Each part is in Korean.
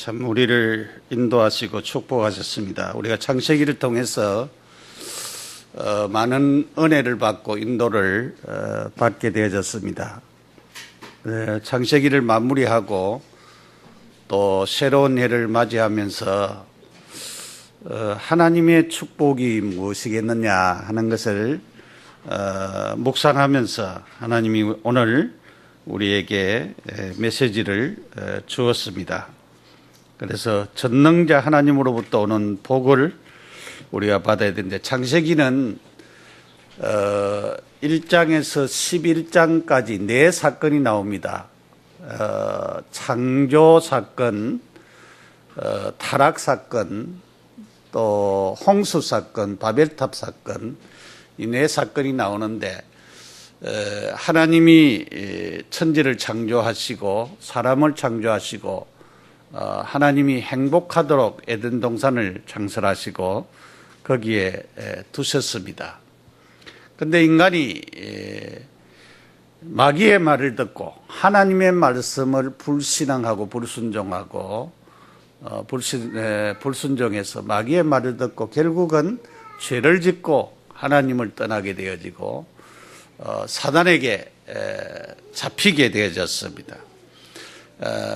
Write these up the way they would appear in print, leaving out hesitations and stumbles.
참 우리를 인도하시고 축복하셨습니다. 우리가 창세기를 통해서 많은 은혜를 받고 인도를 받게 되어졌습니다. 창세기를 마무리하고 또 새로운 해를 맞이하면서 하나님의 축복이 무엇이겠느냐 하는 것을 묵상하면서 하나님이 오늘 우리에게 메시지를 주었습니다. 그래서 전능자 하나님으로부터 오는 복을 우리가 받아야 되는데, 창세기는 1장에서 11장까지 4사건이 나옵니다. 창조 사건, 타락 사건, 또 홍수 사건, 바벨탑 사건, 이 4사건이 나오는데, 하나님이 천지를 창조하시고 사람을 창조하시고 하나님이 행복하도록 에덴 동산을 창설하시고 거기에 두셨습니다. 그런데 인간이 마귀의 말을 듣고 하나님의 말씀을 불신앙하고 불순종하고 불순종해서 마귀의 말을 듣고 결국은 죄를 짓고 하나님을 떠나게 되어지고 사단에게 잡히게 되어졌습니다.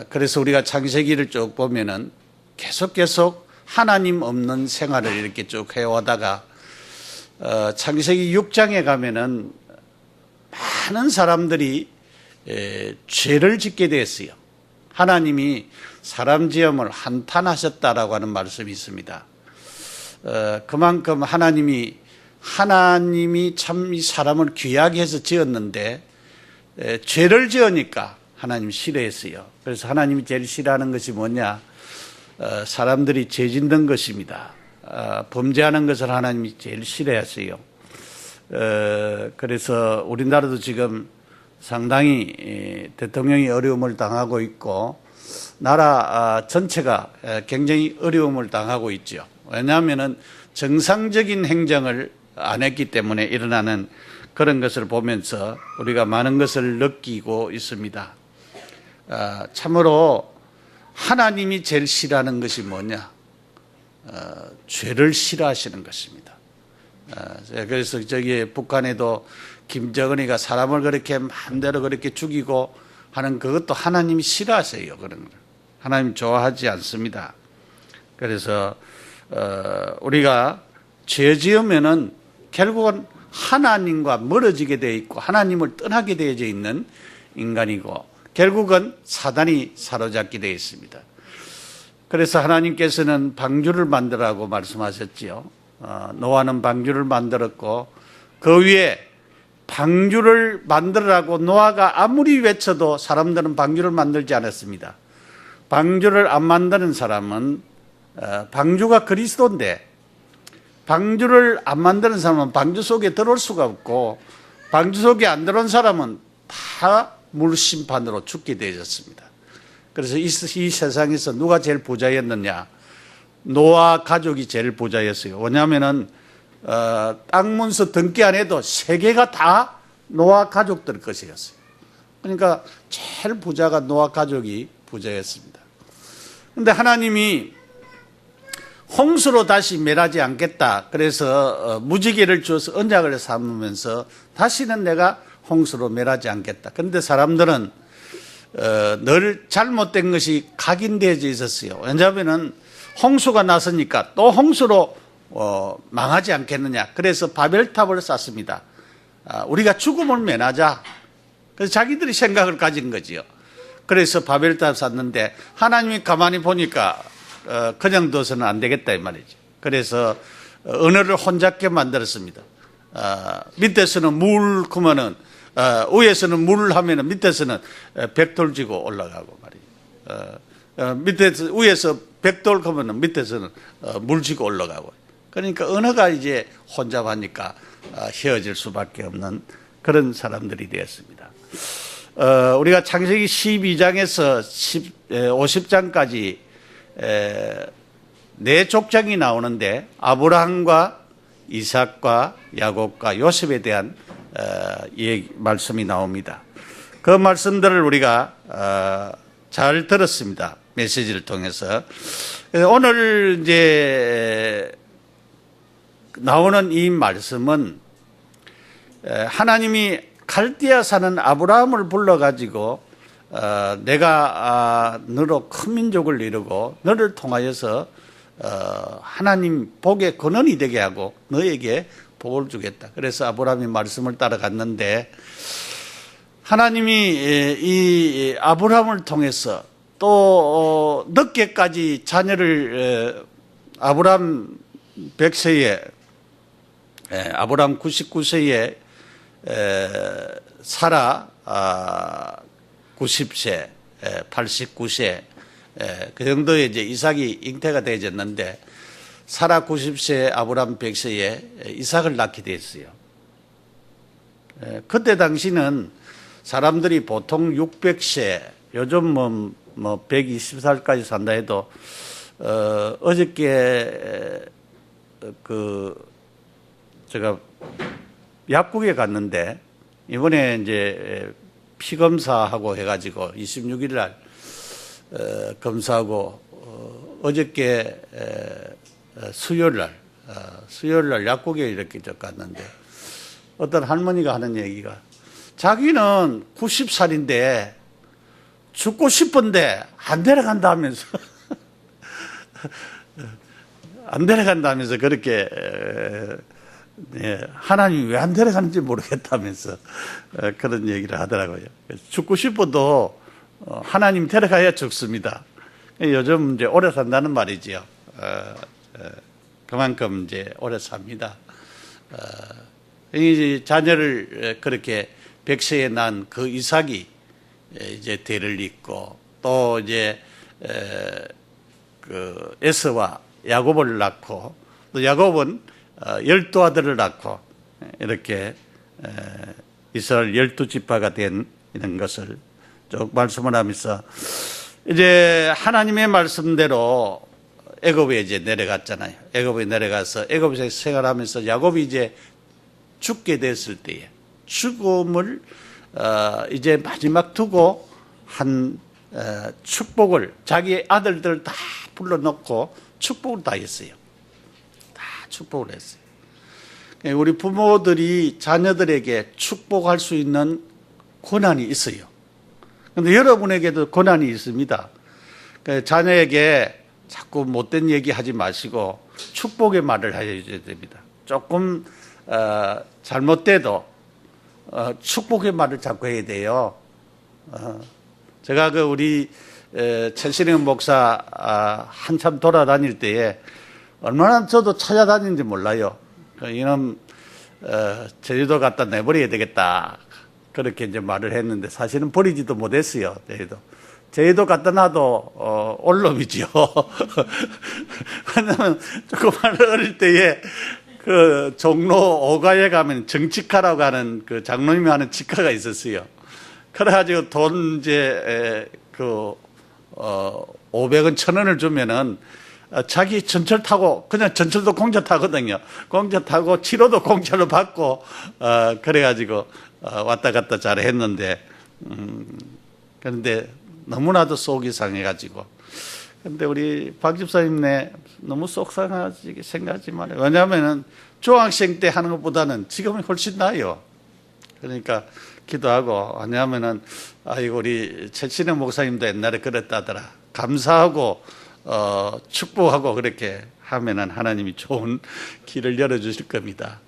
그래서 우리가 창세기를 쭉 보면은 계속 하나님 없는 생활을 이렇게 쭉 해오다가 창세기 6장에 가면은 많은 사람들이 죄를 짓게 됐어요. 하나님이 사람 지음을 한탄하셨다라고 하는 말씀이 있습니다. 그만큼 하나님이 참 이 사람을 귀하게 해서 지었는데 죄를 지으니까 하나님 싫어했어요. 그래서 하나님이 제일 싫어하는 것이 뭐냐? 사람들이 죄 짓는 것입니다. 범죄하는 것을 하나님이 제일 싫어하세요. 그래서 우리나라도 지금 상당히 대통령이 어려움을 당하고 있고 나라 전체가 굉장히 어려움을 당하고 있죠. 왜냐하면 정상적인 행정을 안 했기 때문에 일어나는 그런 것을 보면서 우리가 많은 것을 느끼고 있습니다. 참으로 하나님이 제일 싫어하는 것이 뭐냐? 죄를 싫어하시는 것입니다. 그래서 저기 북한에도 김정은이가 사람을 그렇게 마음대로 그렇게 죽이고 하는 그것도 하나님이 싫어하세요. 그런 걸 하나님 좋아하지 않습니다. 그래서 우리가 죄 지으면은 결국은 하나님과 멀어지게 되어 있고 하나님을 떠나게 되어져 있는 인간이고 결국은 사단이 사로잡게 되어 있습니다. 그래서 하나님께서는 방주를 만들라고 말씀하셨지요. 노아는 방주를 만들었고 그 위에 방주를 만들라고 노아가 아무리 외쳐도 사람들은 방주를 만들지 않았습니다. 방주를 안 만드는 사람은 방주가 그리스도인데 방주를 안 만드는 사람은 방주 속에 들어올 수가 없고 방주 속에 안 들어온 사람은 다 물심판으로 죽게 되어졌습니다. 그래서 이 세상에서 누가 제일 부자였느냐? 노아 가족이 제일 부자였어요. 왜냐하면 땅 문서 등기 안 해도 세계가 다 노아 가족들 것이었어요. 그러니까 제일 부자가 노아 가족이 부자였습니다. 그런데 하나님이 홍수로 다시 멸하지 않겠다. 그래서 무지개를 주어서 언약을 삼으면서 다시는 내가 홍수로 멸하지 않겠다. 그런데 사람들은 늘 잘못된 것이 각인되어져 있었어요. 왜냐하면 홍수가 났으니까 또 홍수로 망하지 않겠느냐. 그래서 바벨탑을 쌓습니다. 우리가 죽음을 면하자. 그래서 자기들이 생각을 가진 거지요. 그래서 바벨탑 쌓는데 하나님이 가만히 보니까 그냥 둬서는 안 되겠다 이 말이죠. 그래서 언어를 혼잡게 만들었습니다. 밑에서는 물 그러면은 위에서는 물 하면은 밑에서는 백돌 지고 올라가고 말이죠. 밑에서 위에서 백돌 그러면은 밑에서는 물 지고 올라가고. 그러니까 언어가 이제 혼잡하니까 헤어질 수밖에 없는 그런 사람들이 되었습니다. 우리가 창세기 12장에서 50장까지 4족장이 나오는데 아브라함과 이삭과 야곱과 요셉에 대한 말씀이 나옵니다. 그 말씀들을 우리가 잘 들었습니다. 메시지를 통해서. 오늘 이제 나오는 이 말씀은 하나님이 갈대아 사는 아브라함을 불러가지고 내가 너로 큰 민족을 이루고 너를 통하여서 하나님 복의 근원이 되게 하고 너에게 복을 주겠다. 그래서 아브라함이 말씀을 따라갔는데 하나님이 이 아브라함을 통해서 또 늦게까지 자녀를 아브라함 100세에 아브라함 99세에 사라 90세 89세 그 정도에 이제 이삭이 잉태가 되어졌는데 사라 90세 아브라함 100세에 이삭을 낳게 됐어요. 그때 당시는 사람들이 보통 600세 요즘 뭐 120살까지 산다 해도 어저께 제가 약국에 갔는데 이번에 이제 피 검사하고 해가지고 26일 날 검사하고 어저께 수요일 날 약국에 이렇게 갔는데 어떤 할머니가 하는 얘기가 자기는 90살인데 죽고 싶은데 안 데려간다면서 안 데려간다면서 그렇게 하나님이 왜 안 데려가는지 모르겠다면서 그런 얘기를 하더라고요. 죽고 싶어도 하나님 데려가야 죽습니다. 요즘 이제 오래 산다는 말이지요. 그만큼 이제 오래 삽니다. 이 자녀를 그렇게 100세에 난 그 이삭이 이제 대를 잇고 또 이제 그 에서와 야곱을 낳고 또 야곱은 12아들을 낳고 이렇게 이스라엘 12지파가 된 이런 것을 쭉 말씀을 하면서 이제 하나님의 말씀대로 애굽에 이제 내려갔잖아요. 애굽에 내려가서 애굽에서 생활하면서 야곱이 이제 죽게 됐을 때에 죽음을 이제 마지막 두고 한 축복을 자기의 아들들 다 불러놓고 축복을 다 했어요. 다 축복을 했어요. 우리 부모들이 자녀들에게 축복할 수 있는 권한이 있어요. 그런데 여러분에게도 권한이 있습니다. 자녀에게 자꾸 못된 얘기 하지 마시고 축복의 말을 해줘야 됩니다. 조금 잘못돼도 축복의 말을 자꾸 해야 돼요. 제가 우리 최신영 목사 한참 돌아다닐 때에 얼마나 저도 찾아다니는지 몰라요. 이놈 제주도 갖다 내버려야 되겠다. 그렇게 이제 말을 했는데 사실은 버리지도 못했어요. 제주도 갖다 놔도 올놈이지요. 왜냐면 조그만 어릴 때에 그 종로 5가에 가면 정치카라고 하는 그 장로님이 하는 치카가 있었어요. 그래가지고 돈 이제 500원, 1000원을 주면은 자기 전철 타고 그냥 전철도 공짜 타거든요. 공짜 타고 치료도 공짜로 받고 그래가지고 왔다 갔다 잘 했는데 그런데 너무나도 속이 상해가지고 근데 우리 박 집사님네 너무 속 상하게 생각하지 말아요. 왜냐하면은 중학생 때 하는 것보다는 지금이 훨씬 나아요. 그러니까 기도하고 왜냐하면은 아이고 우리 최신영 목사님도 옛날에 그랬다더라. 감사하고 축복하고 그렇게 하면은 하나님이 좋은 길을 열어주실 겁니다.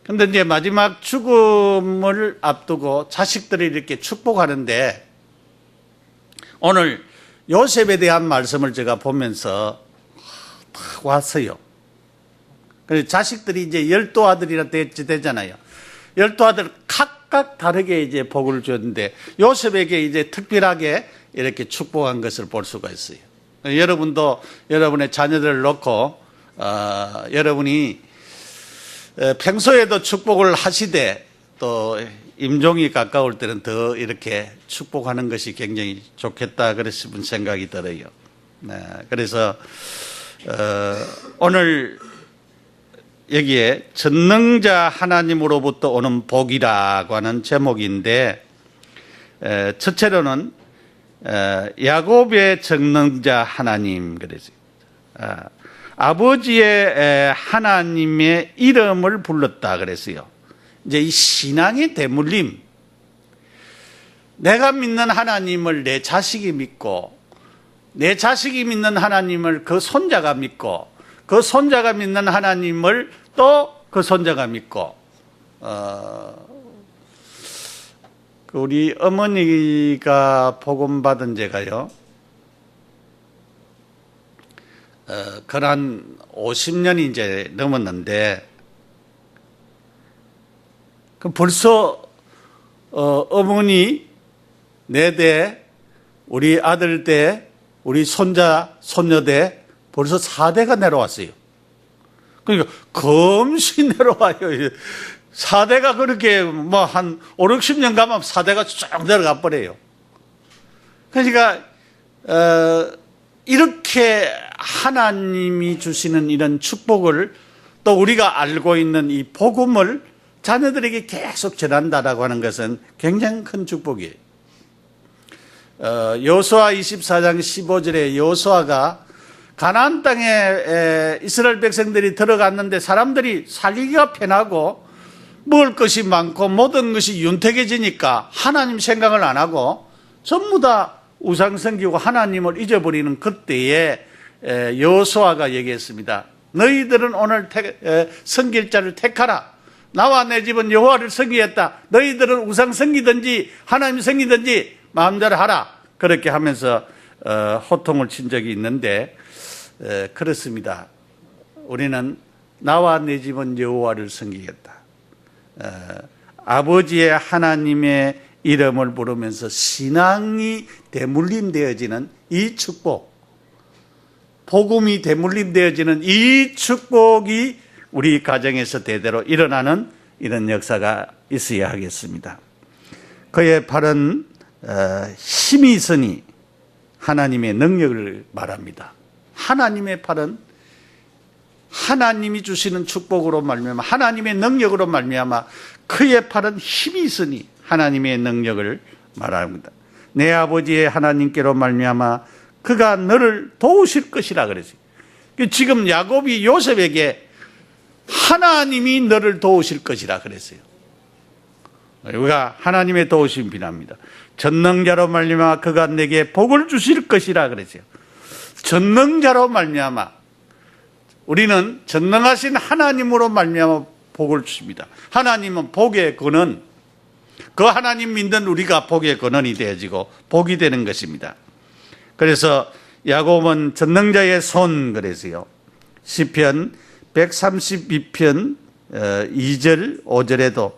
근데 이제 마지막 죽음을 앞두고 자식들이 이렇게 축복하는데 오늘 요셉에 대한 말씀을 제가 보면서 딱 왔어요. 그래서 자식들이 이제 12아들이라 되잖아요. 12아들 각각 다르게 이제 복을 줬는데 요셉에게 이제 특별하게 이렇게 축복한 것을 볼 수가 있어요. 여러분도 여러분의 자녀들을 놓고 여러분이 평소에도 축복을 하시되 또 임종이 가까울 때는 더 이렇게 축복하는 것이 굉장히 좋겠다 그런 싶은 생각이 들어요. 그래서 오늘 여기에 전능자 하나님으로부터 오는 복이라고 하는 제목인데 첫째로는 야곱의 전능자 하나님 그랬어요. 아버지의 하나님의 이름을 불렀다 그랬어요. 이제 이 신앙의 대물림, 내가 믿는 하나님을 내 자식이 믿고, 내 자식이 믿는 하나님을 그 손자가 믿고, 그 손자가 믿는 하나님을 또 그 손자가 믿고, 우리 어머니가 복음 받은 제가요, 그한 50년이 이제 넘었는데, 그 벌써 어머니 네 대, 우리 아들 대, 우리 손자, 손녀 대 벌써 4대가 내려왔어요. 그러니까 검시 내려와요. 4대가 그렇게 뭐 한 5, 60년 가면 4대가 쭉 내려가 버려요. 그러니까 이렇게 하나님이 주시는 이런 축복을 또 우리가 알고 있는 이 복음을 자녀들에게 계속 전한다라고 하는 것은 굉장히 큰 축복이에요. 여호수아 24장 15절에 여호수아가 가나안 땅에 이스라엘 백성들이 들어갔는데 사람들이 살기가 편하고 먹을 것이 많고 모든 것이 윤택해지니까 하나님 생각을 안 하고 전부 다 우상 섬기고 하나님을 잊어버리는 그때에 여호수아가 얘기했습니다. 너희들은 오늘 섬길 자를 택하라. 나와 내 집은 여호와를 섬기겠다. 너희들은 우상 섬기든지 하나님 섬기든지 마음대로 하라. 그렇게 하면서 호통을 친 적이 있는데, 그렇습니다. 우리는 나와 내 집은 여호와를 섬기겠다. 아버지의 하나님의 이름을 부르면서 신앙이 대물림되어지는 이 축복, 복음이 대물림되어지는 이 축복이 우리 가정에서 대대로 일어나는 이런 역사가 있어야 하겠습니다. 그의 팔은 힘이 있으니 하나님의 능력을 말합니다. 하나님의 팔은 하나님이 주시는 축복으로 말미암아, 하나님의 능력으로 말미암아 그의 팔은 힘이 있으니 하나님의 능력을 말합니다. 내 아버지의 하나님께로 말미암아 그가 너를 도우실 것이라 그랬어요. 지금 야곱이 요셉에게 하나님이 너를 도우실 것이라 그랬어요. 우리가 하나님의 도우심 비납니다. 전능자로 말미암아 그가 내게 복을 주실 것이라 그랬어요. 전능자로 말미암아, 우리는 전능하신 하나님으로 말미암아 복을 주십니다. 하나님은 복의 근원, 그 하나님 믿는 우리가 복의 근원이 되어지고 복이 되는 것입니다. 그래서 야곱은 전능자의 손 그랬어요. 시편 132편 2절 5절에도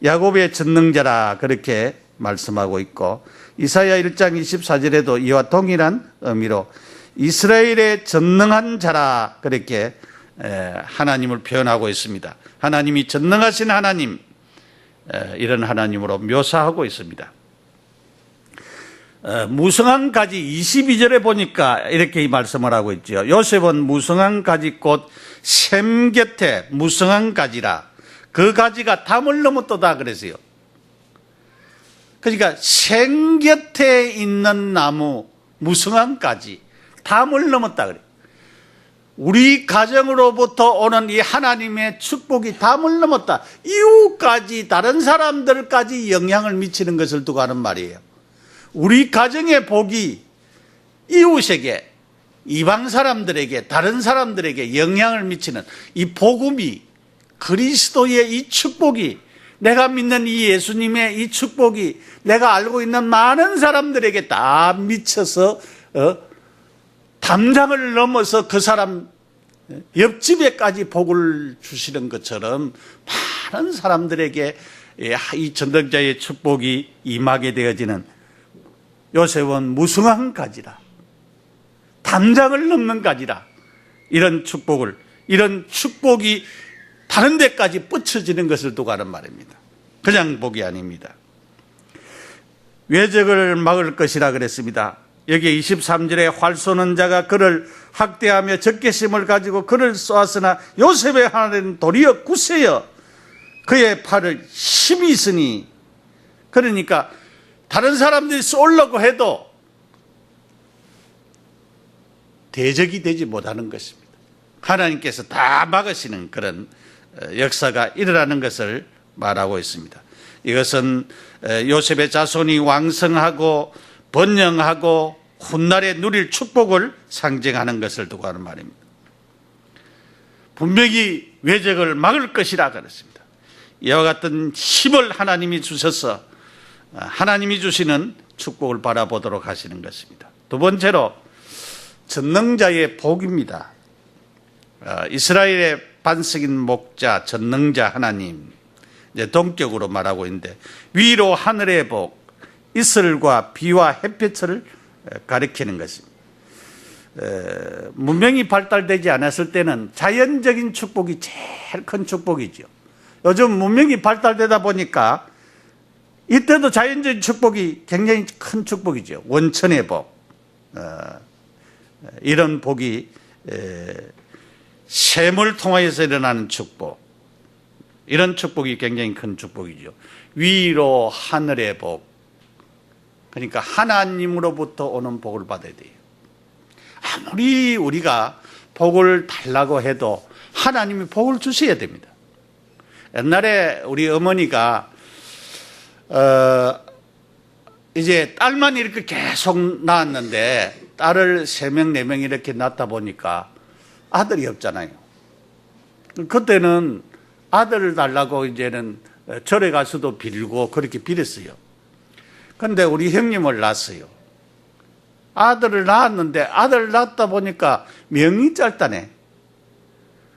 야곱의 전능자라 그렇게 말씀하고 있고, 이사야 1장 24절에도 이와 동일한 의미로 이스라엘의 전능한 자라 그렇게 하나님을 표현하고 있습니다. 하나님이 전능하신 하나님, 이런 하나님으로 묘사하고 있습니다. 무성한 가지 22절에 보니까 이렇게 말씀을 하고 있죠. 요셉은 무성한 가지 곧 샘 곁에 무성한 가지라, 그 가지가 담을 넘었도다 그랬어요. 그러니까 샘 곁에 있는 나무, 무성한 가지, 담을 넘었다 그래요. 우리 가정으로부터 오는 이 하나님의 축복이 담을 넘었다. 이웃까지, 다른 사람들까지 영향을 미치는 것을 두고 하는 말이에요. 우리 가정의 복이 이웃에게, 이방 사람들에게, 다른 사람들에게 영향을 미치는 이 복음이, 그리스도의 이 축복이, 내가 믿는 이 예수님의 이 축복이 내가 알고 있는 많은 사람들에게 다 미쳐서 담장을 넘어서 그 사람 옆집에까지 복을 주시는 것처럼 많은 사람들에게 이 전능자의 축복이 임하게 되어지는, 요셉은 무성한 가지라, 담장을 넘는 가지라, 이런 축복이 다른 데까지 뻗쳐지는 것을 두고 하는 말입니다. 그냥 복이 아닙니다. 외적을 막을 것이라 그랬습니다. 여기 23절에 활 쏘는 자가 그를 학대하며 적개심을 가지고 그를 쏘았으나 요셉의 하늘은 도리어 굳세여 그의 팔을 힘이 있으니, 그러니까 다른 사람들이 쏘려고 해도 대적이 되지 못하는 것입니다. 하나님께서 다 막으시는 그런 역사가 일어나는 것을 말하고 있습니다. 이것은 요셉의 자손이 왕성하고 번영하고 훗날에 누릴 축복을 상징하는 것을 두고 하는 말입니다. 분명히 외적을 막을 것이라 그랬습니다. 이와 같은 힘을 하나님이 주셔서 하나님이 주시는 축복을 바라보도록 하시는 것입니다. 두 번째로 전능자의 복입니다. 이스라엘의 반석인 목자, 전능자 하나님, 이제 동격으로 말하고 있는데, 위로 하늘의 복, 이슬과 비와 햇빛을 가리키는 것입니다. 문명이 발달되지 않았을 때는 자연적인 축복이 제일 큰 축복이죠. 요즘 문명이 발달되다 보니까 이때도 자연적인 축복이 굉장히 큰 축복이죠. 원천의 복, 이런 복이 셈을 통하여서 일어나는 축복, 이런 축복이 굉장히 큰 축복이죠. 위로 하늘의 복, 그러니까 하나님으로부터 오는 복을 받아야 돼요. 아무리 우리가 복을 달라고 해도 하나님이 복을 주셔야 됩니다. 옛날에 우리 어머니가 이제 딸만 이렇게 계속 낳았는데, 딸을 3명, 4명 이렇게 낳다 보니까 아들이 없잖아요. 그때는 아들을 달라고 이제는 절에 가서도 빌고 그렇게 빌었어요. 그런데 우리 형님을 낳았어요. 아들을 낳았는데 아들을 낳다 보니까 명이 짧다네.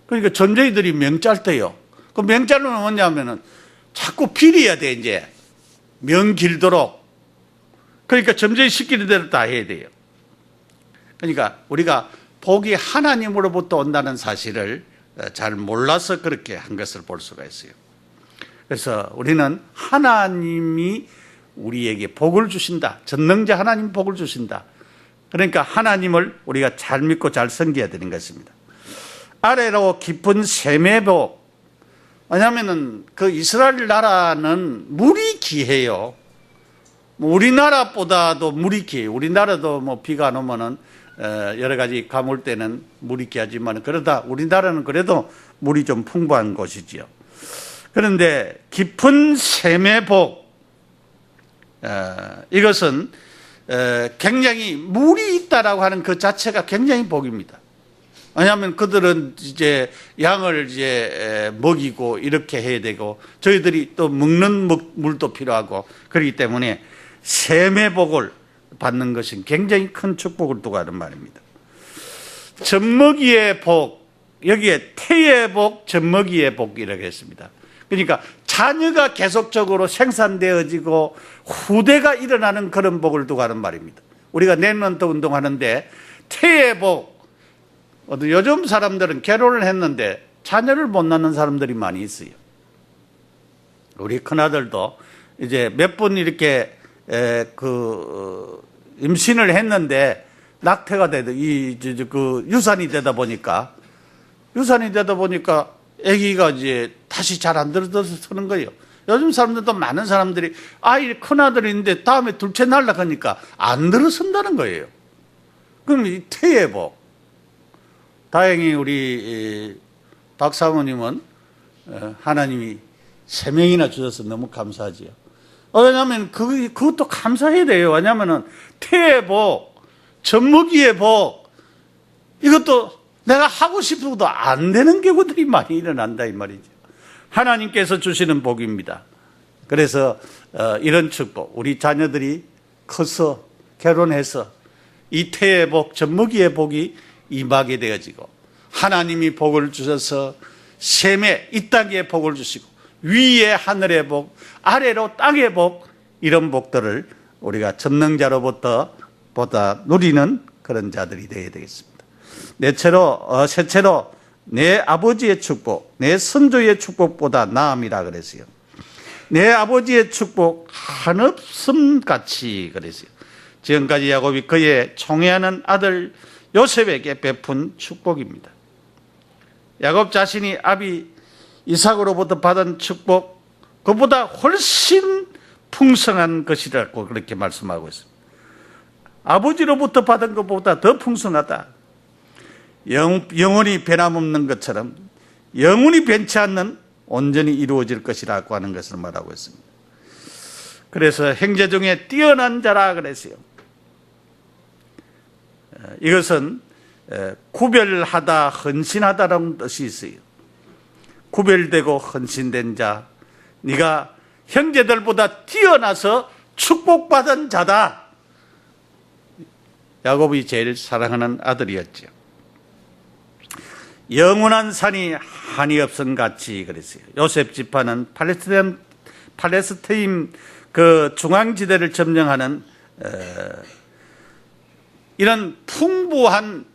그러니까 점쟁이들이 명 짧대요. 그 명 짧으면 뭐냐면은 자꾸 빌어야 돼, 이제. 명 길도록. 그러니까 점쟁이 시키는 대로 다 해야 돼요. 그러니까 우리가 복이 하나님으로부터 온다는 사실을 잘 몰라서 그렇게 한 것을 볼 수가 있어요. 그래서 우리는 하나님이 우리에게 복을 주신다. 전능자 하나님 복을 주신다. 그러니까 하나님을 우리가 잘 믿고 잘 섬겨야 되는 것입니다. 아래로 깊은 셈의 복. 왜냐하면 그 이스라엘 나라는 물이 귀해요. 우리나라보다도 물이 귀해요. 우리나라도 뭐 비가 안 오면은 여러 가지 가물 때는 물이 귀하지만, 그러다 우리나라는 그래도 물이 좀 풍부한 곳이지요. 그런데 깊은 셈의 복, 이것은 굉장히 물이 있다라고 하는 그 자체가 굉장히 복입니다. 왜냐하면 그들은 이제 양을 이제 먹이고 이렇게 해야 되고, 저희들이 또 먹는 물도 필요하고, 그렇기 때문에 셈의 복을 받는 것은 굉장히 큰 축복을 두고 하는 말입니다. 젖먹이의 복, 여기에 태의 복, 젖먹이의 복이라고 했습니다. 그러니까 자녀가 계속적으로 생산되어지고 후대가 일어나는 그런 복을 두고 하는 말입니다. 우리가 랩런트 운동하는데 태의 복, 요즘 사람들은 결혼을 했는데 자녀를 못 낳는 사람들이 많이 있어요. 우리 큰아들도 이제 몇 번 이렇게 임신을 했는데 낙태가 되다, 유산이 되다 보니까 아기가 이제 다시 잘 안 들어서 서는 거예요. 요즘 사람들도 많은 사람들이 큰아들이 있는데 다음에 둘째 날라가니까 안 들어선다는 거예요. 그럼 이 태의 복. 다행히 우리 박사모님은 하나님이 3명이나 주셔서 너무 감사하지요. 왜냐하면 그것도 감사해야 돼요. 왜냐하면 태의 복, 젖먹이의 복, 이것도 내가 하고 싶어도 안 되는 경우들이 많이 일어난다 이 말이죠. 하나님께서 주시는 복입니다. 그래서 이런 축복, 우리 자녀들이 커서 결혼해서 이 태의 복, 젖먹이의 복이 임하게 되어지고, 하나님이 복을 주셔서 셈에 이 땅에 복을 주시고, 위에 하늘의 복, 아래로 땅의 복, 이런 복들을 우리가 전능자로부터 보다 누리는 그런 자들이 되어야 되겠습니다. 셋째로 내 아버지의 축복, 내 선조의 축복보다 나음이라 그랬어요. 내 아버지의 축복 한없음같이 그랬어요. 지금까지 야곱이 그의 총애하는 아들 요셉에게 베푼 축복입니다. 야곱 자신이 아비 이삭으로부터 받은 축복, 그보다 훨씬 풍성한 것이라고 그렇게 말씀하고 있습니다. 아버지로부터 받은 것보다 더 풍성하다. 영원히 변함없는 것처럼 영원히 변치 않는 온전히 이루어질 것이라고 하는 것을 말하고 있습니다. 그래서 형제 중에 뛰어난 자라 그랬어요. 이것은 구별하다, 헌신하다라는 뜻이 있어요. 구별되고 헌신된 자, 네가 형제들보다 뛰어나서 축복받은 자다. 야곱이 제일 사랑하는 아들이었죠. 영원한 산이 한이 없음 같이 그랬어요. 요셉 지파는 팔레스타인 그 중앙지대를 점령하는 이런 풍부한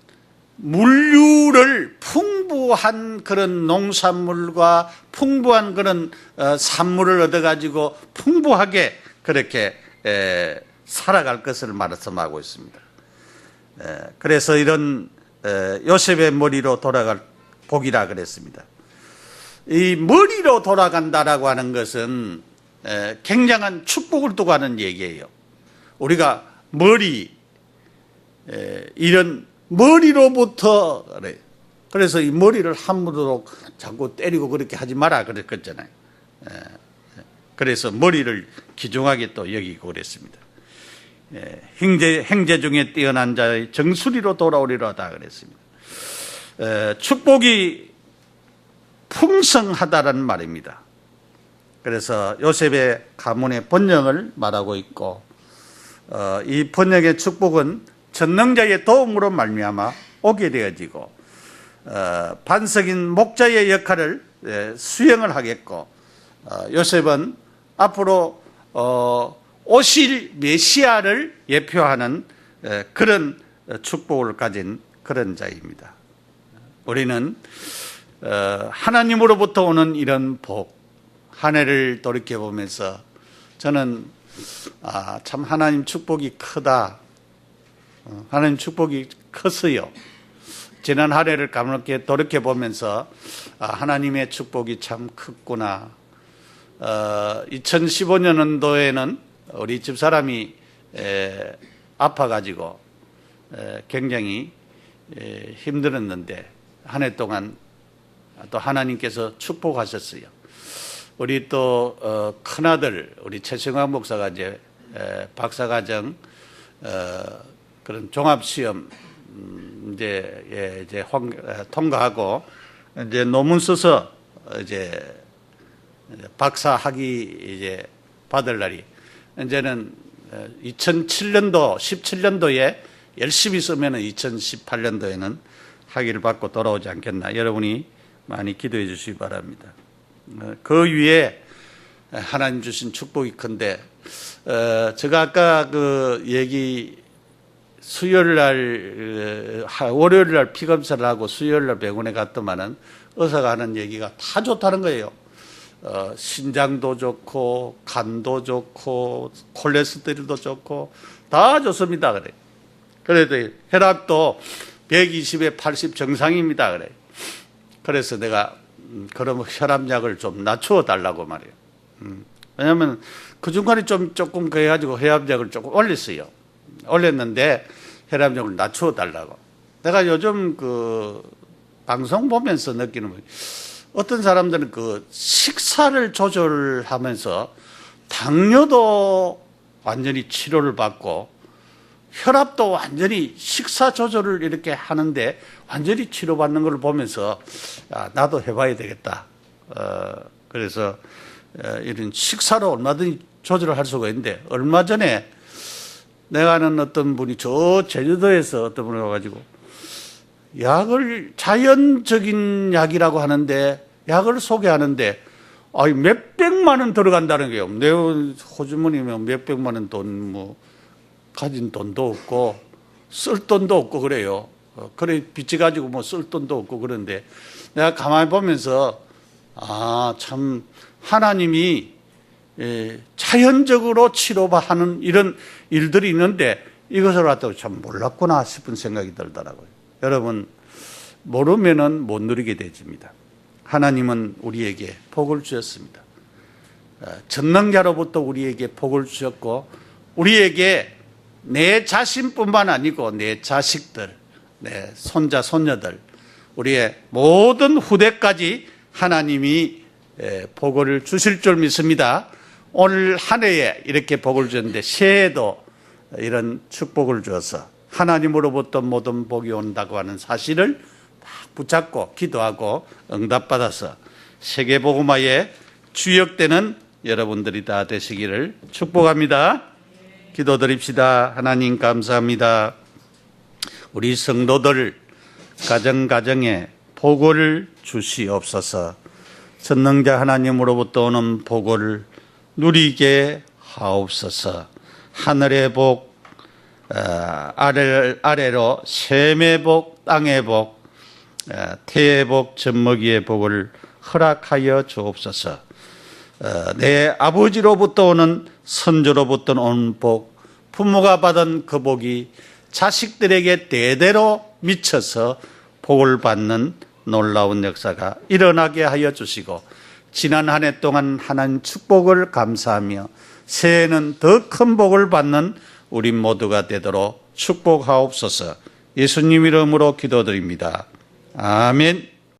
물류를, 풍부한 그런 농산물과 풍부한 그런 산물을 얻어가지고 풍부하게 그렇게 살아갈 것을 말씀하고 있습니다. 그래서 이런 요셉의 머리로 돌아갈 복이라 그랬습니다. 이 머리로 돌아간다라고 하는 것은 굉장한 축복을 두고 하는 얘기예요. 우리가 머리, 이런 머리로부터 그래. 그래서 이 머리를 함부로 자꾸 때리고 그렇게 하지 마라 그랬잖아요. 그래서 머리를 귀중하게 또 여기고 그랬습니다. 형제 중에 뛰어난 자의 정수리로 돌아오리로다 그랬습니다. 축복이 풍성하다라는 말입니다. 그래서 요셉의 가문의 번영을 말하고 있고, 이 번영의 축복은 전능자의 도움으로 말미암아 오게 되어지고, 반석인 목자의 역할을 수행을 하겠고, 요셉은 앞으로 오실 메시아를 예표하는 그런 축복을 가진 그런 자입니다. 우리는 하나님으로부터 오는 이런 복, 한 해를 돌이켜보면서 저는 참 하나님 축복이 크다. 하나님 축복이 컸어요. 지난 한 해를 가볍게 돌이켜보면서 하나님의 축복이 참 컸구나. 2015년도에는 우리 집사람이 아파가지고 굉장히 힘들었는데 한 해 동안 또 하나님께서 축복하셨어요. 우리 또 큰아들 우리 최승환 목사가 이제 박사과정 그런 종합시험 이제 통과하고 이제 논문 써서 이제 박사 학위 이제 받을 날이 이제는 2007년도 17년도에 열심히 쓰면 2018년도에는 학위를 받고 돌아오지 않겠나. 여러분이 많이 기도해 주시기 바랍니다. 그 위에 하나님 주신 축복이 큰데 제가 아까 그 얘기 수요일 날 월요일 날 피검사를 하고 수요일 날 병원에 갔더만은 의사가 하는 얘기가 다 좋다는 거예요. 신장도 좋고 간도 좋고 콜레스테롤도 좋고 다 좋습니다. 그래. 그래도 혈압도 120에 80 정상입니다. 그래. 그래서 내가 그럼 혈압약을 좀 낮추어 달라고 말해요. 왜냐하면 그 중간에 조금 그래가지고 혈압약을 조금 올렸어요. 올렸는데 혈압약을 낮추어 달라고. 내가 요즘 그 방송 보면서 느끼는 거, 어떤 사람들은 그 식사를 조절하면서 당뇨도 완전히 치료를 받고 혈압도 완전히 식사 조절을 이렇게 하는데 완전히 치료받는 걸 보면서 나도 해봐야 되겠다. 그래서 이런 식사로 얼마든지 조절을 할 수가 있는데 얼마 전에 내가 아는 어떤 분이 저 제주도에서 어떤 분이 와가지고 약을 자연적인 약이라고 하는데 약을 소개하는데 몇백만 원 들어간다는 거예요. 내 호주머니면 몇백만 원 돈 뭐 가진 돈도 없고 쓸 돈도 없고 그래요. 그래 빚지 가지고 뭐 쓸 돈도 없고 그런데 내가 가만히 보면서 참 하나님이 자연적으로 치료하는 이런 일들이 있는데 이것을 갖다가 참 몰랐구나 싶은 생각이 들더라고요. 여러분 모르면은 못 누리게 되집니다. 하나님은 우리에게 복을 주셨습니다. 전능자로부터 우리에게 복을 주셨고 우리에게 내 자신뿐만 아니고 내 자식들 손자, 손녀들, 우리의 모든 후대까지 하나님이 복을 주실 줄 믿습니다. 오늘 한 해에 이렇게 복을 주셨는데 새해에도 이런 축복을 주어서 하나님으로부터 모든 복이 온다고 하는 사실을 딱 붙잡고 기도하고 응답받아서 세계복음화에 주역되는 여러분들이 다 되시기를 축복합니다. 기도드립시다. 하나님 감사합니다. 우리 성도들 가정가정에 복을 주시옵소서. 전능자 하나님으로부터 오는 복을 누리게 하옵소서. 하늘의 복, 아래로 샘의 복, 땅의 복, 태의 복, 젖먹이의 복을 허락하여 주옵소서. 내 아버지로부터 오는, 선조로부터 오는 복, 부모가 받은 그 복이 자식들에게 대대로 미쳐서 복을 받는 놀라운 역사가 일어나게 하여 주시고, 지난 한 해 동안 하나님 축복을 감사하며 새해에는 더 큰 복을 받는 우리 모두가 되도록 축복하옵소서. 예수님 이름으로 기도드립니다. 아멘.